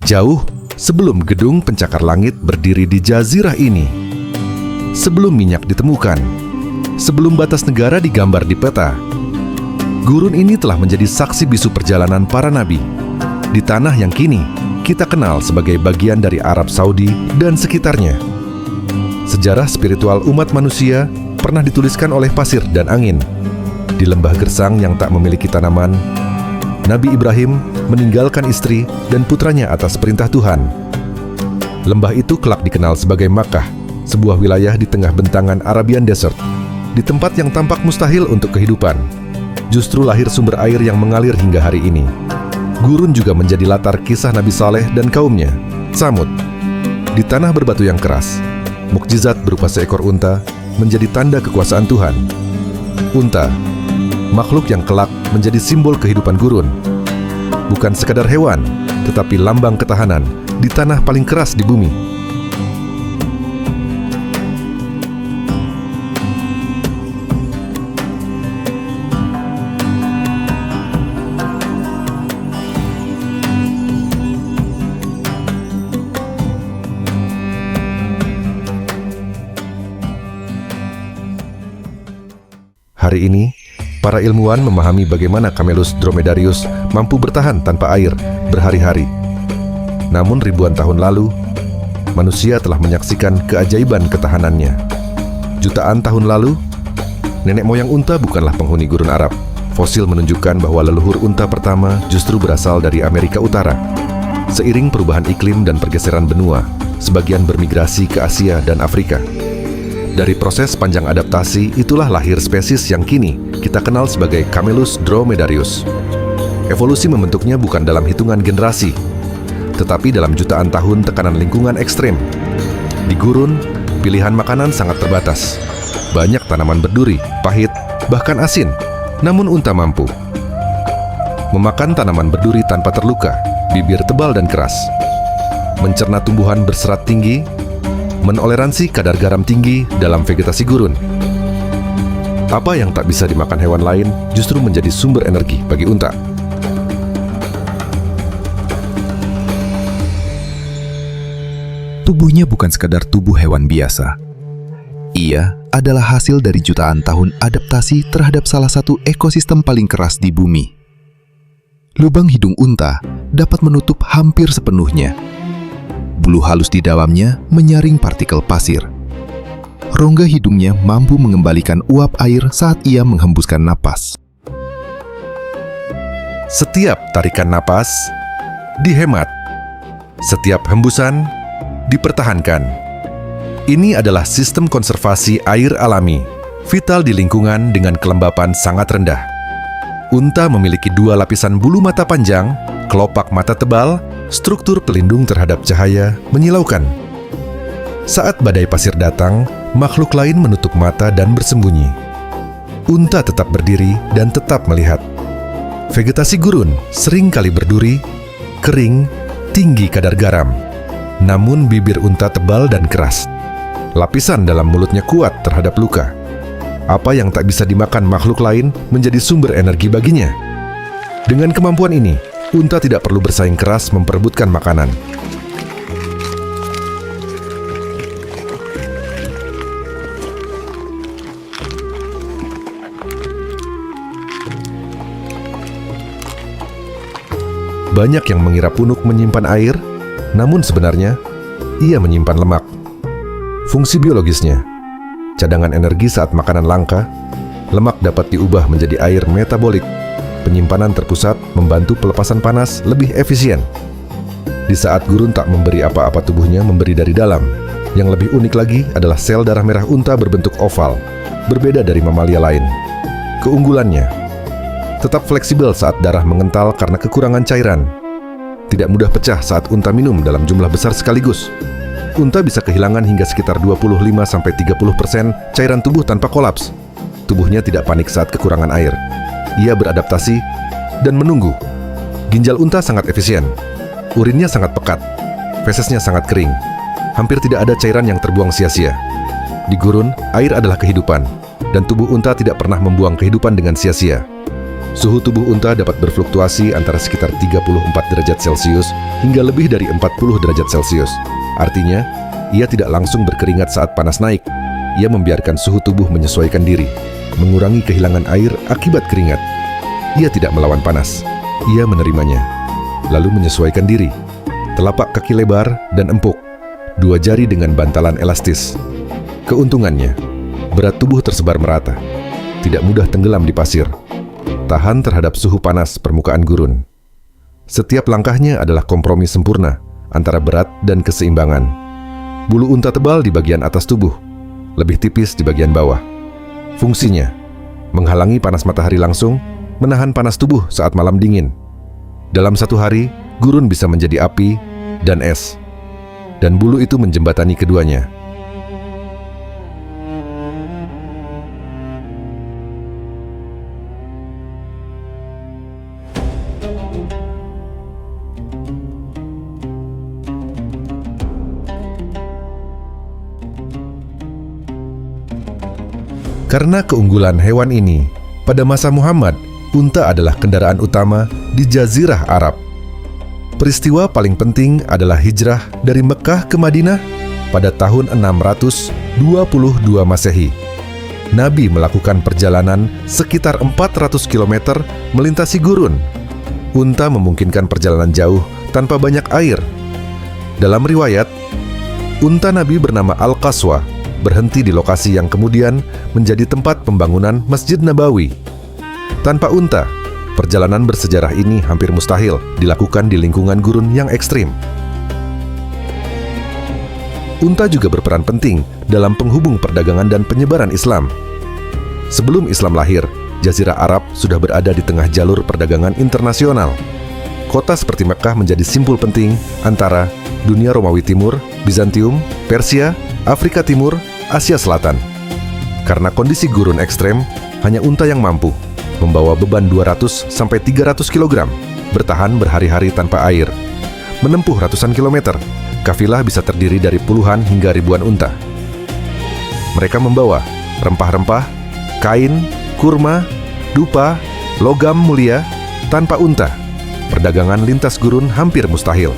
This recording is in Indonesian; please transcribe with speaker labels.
Speaker 1: Jauh sebelum gedung pencakar langit berdiri di jazirah ini, sebelum minyak ditemukan, sebelum batas negara digambar di peta, gurun ini telah menjadi saksi bisu perjalanan para nabi di tanah yang kini kita kenal sebagai bagian dari Arab Saudi dan sekitarnya. Sejarah spiritual umat manusia pernah dituliskan oleh pasir dan angin. Di lembah gersang yang tak memiliki tanaman, Nabi Ibrahim meninggalkan istri dan putranya atas perintah Tuhan. Lembah itu kelak dikenal sebagai Makkah, sebuah wilayah di tengah bentangan Arabian Desert, di tempat yang tampak mustahil untuk kehidupan. Justru lahir sumber air yang mengalir hingga hari ini. Gurun juga menjadi latar kisah Nabi Saleh dan kaumnya, Tsamud. Di tanah berbatu yang keras, mukjizat berupa seekor unta menjadi tanda kekuasaan Tuhan. Unta, makhluk yang kelak menjadi simbol kehidupan gurun. Bukan sekadar hewan, tetapi lambang ketahanan di tanah paling keras di bumi. Hari ini, para ilmuwan memahami bagaimana Camelus dromedarius mampu bertahan tanpa air berhari-hari. Namun ribuan tahun lalu, manusia telah menyaksikan keajaiban ketahanannya. Jutaan tahun lalu, nenek moyang unta bukanlah penghuni gurun Arab. Fosil menunjukkan bahwa leluhur unta pertama justru berasal dari Amerika Utara. Seiring perubahan iklim dan pergeseran benua, sebagian bermigrasi ke Asia dan Afrika. Dari proses panjang adaptasi, itulah lahir spesies yang kini kita kenal sebagai Camelus dromedarius. Evolusi membentuknya bukan dalam hitungan generasi, tetapi dalam jutaan tahun tekanan lingkungan ekstrem. Di gurun, pilihan makanan sangat terbatas. Banyak tanaman berduri, pahit, bahkan asin, namun unta mampu memakan tanaman berduri tanpa terluka, bibir tebal dan keras, mencerna tumbuhan berserat tinggi, menoleransi kadar garam tinggi dalam vegetasi gurun. Apa yang tak bisa dimakan hewan lain justru menjadi sumber energi bagi unta.
Speaker 2: Tubuhnya bukan sekadar tubuh hewan biasa. Ia adalah hasil dari jutaan tahun adaptasi terhadap salah satu ekosistem paling keras di bumi. Lubang hidung unta dapat menutup hampir sepenuhnya. Bulu halus di dalamnya menyaring partikel pasir. Rongga hidungnya mampu mengembalikan uap air saat ia menghembuskan napas.
Speaker 1: Setiap tarikan napas dihemat, setiap hembusan dipertahankan. Ini adalah sistem konservasi air alami, vital di lingkungan dengan kelembapan sangat rendah. Unta memiliki dua lapisan bulu mata panjang, kelopak mata tebal, struktur pelindung terhadap cahaya menyilaukan. Saat badai pasir datang, makhluk lain menutup mata dan bersembunyi. Unta tetap berdiri dan tetap melihat. Vegetasi gurun sering kali berduri, kering, tinggi kadar garam. Namun bibir unta tebal dan keras. Lapisan dalam mulutnya kuat terhadap luka. Apa yang tak bisa dimakan makhluk lain menjadi sumber energi baginya. Dengan kemampuan ini, unta tidak perlu bersaing keras memperebutkan makanan. Banyak yang mengira punuk menyimpan air, namun sebenarnya ia menyimpan lemak. Fungsi biologisnya, cadangan energi saat makanan langka, lemak dapat diubah menjadi air metabolik. Penyimpanan terpusat membantu pelepasan panas lebih efisien. Di saat gurun tak memberi apa-apa, tubuhnya memberi dari dalam. Yang lebih unik lagi adalah sel darah merah unta berbentuk oval, berbeda dari mamalia lain. Keunggulannya, tetap fleksibel saat darah mengental karena kekurangan cairan. Tidak mudah pecah saat unta minum dalam jumlah besar sekaligus. Unta bisa kehilangan hingga sekitar 25-30% cairan tubuh tanpa kolaps. Tubuhnya tidak panik saat kekurangan air. Ia beradaptasi dan menunggu. Ginjal unta sangat efisien. Urinnya sangat pekat. Fesesnya sangat kering. Hampir tidak ada cairan yang terbuang sia-sia. Di gurun, air adalah kehidupan, dan tubuh unta tidak pernah membuang kehidupan dengan sia-sia. Suhu tubuh unta dapat berfluktuasi antara sekitar 34 derajat Celcius hingga lebih dari 40 derajat Celcius. Artinya, ia tidak langsung berkeringat saat panas naik. Ia membiarkan suhu tubuh menyesuaikan diri, mengurangi kehilangan air akibat keringat. Ia tidak melawan panas. Ia menerimanya, lalu menyesuaikan diri. Telapak kaki lebar dan empuk, 2 jari dengan bantalan elastis. Keuntungannya, berat tubuh tersebar merata, tidak mudah tenggelam di pasir, tahan terhadap suhu panas permukaan gurun. Setiap langkahnya adalah kompromi sempurna antara berat dan keseimbangan. Bulu unta tebal di bagian atas tubuh, lebih tipis di bagian bawah. Fungsinya, menghalangi panas matahari langsung, menahan panas tubuh saat malam dingin. Dalam satu hari, gurun bisa menjadi api dan es, dan bulu itu menjembatani keduanya. Karena keunggulan hewan ini, pada masa Muhammad, unta adalah kendaraan utama di Jazirah Arab. Peristiwa paling penting adalah hijrah dari Mekah ke Madinah pada tahun 622 Masehi. Nabi melakukan perjalanan sekitar 400 km melintasi gurun. Unta memungkinkan perjalanan jauh tanpa banyak air. Dalam riwayat, unta Nabi bernama Al-Qaswa berhenti di lokasi yang kemudian menjadi tempat pembangunan Masjid Nabawi. Tanpa unta, perjalanan bersejarah ini hampir mustahil dilakukan di lingkungan gurun yang ekstrim. Unta juga berperan penting dalam penghubung perdagangan dan penyebaran Islam. Sebelum Islam lahir, Jazirah Arab sudah berada di tengah jalur perdagangan internasional. Kota seperti Mekkah menjadi simpul penting antara dunia Romawi Timur, Bizantium, Persia, Afrika Timur, Asia Selatan. Karena kondisi gurun ekstrem, hanya unta yang mampu membawa beban 200-300 kg, bertahan berhari-hari tanpa air. Menempuh ratusan kilometer, kafilah bisa terdiri dari puluhan hingga ribuan unta. Mereka membawa rempah-rempah, kain, kurma, dupa, logam mulia. Tanpa unta, perdagangan lintas gurun hampir mustahil.